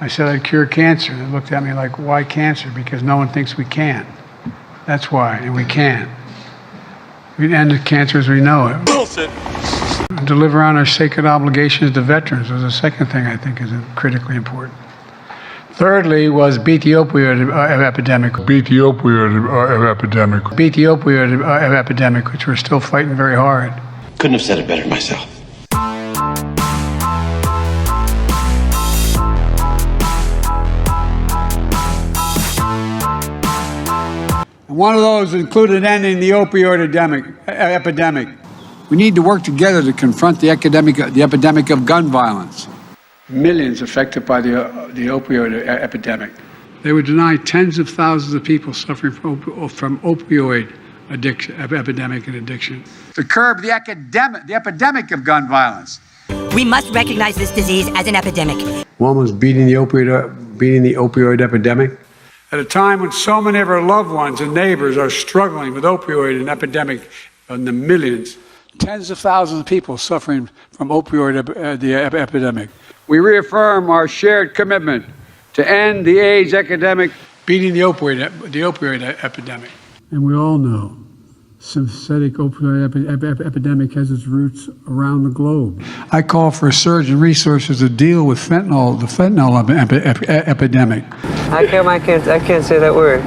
said I'd cure cancer. They looked at me like, why cancer? Because no one thinks we can. That's why, and we can. We'd end the cancer as we know it. Bullshit. Deliver on our sacred obligations to veterans was the second thing I think is critically important. Thirdly was beat the opioid epidemic. Beat the opioid epidemic. Beat the opioid epidemic, which we're still fighting very hard. Couldn't have said it better myself. One of those included ending the opioid epidemic. We need to work together to confront the epidemic of gun violence. Millions affected by the opioid epidemic. They would deny tens of thousands of people suffering from opioid epidemic and addiction. To curb the epidemic of gun violence. We must recognize this disease as an epidemic. One was beating the opioid epidemic. At a time when so many of our loved ones and neighbors are struggling with opioid and epidemic in the millions, tens of thousands of people suffering from opioid epidemic. We reaffirm our shared commitment to end the AIDS epidemic, beating the opioid epidemic. And we all know synthetic opioid epidemic has its roots around the globe. I call for a surge in resources to deal with the fentanyl epidemic. I can't say that word.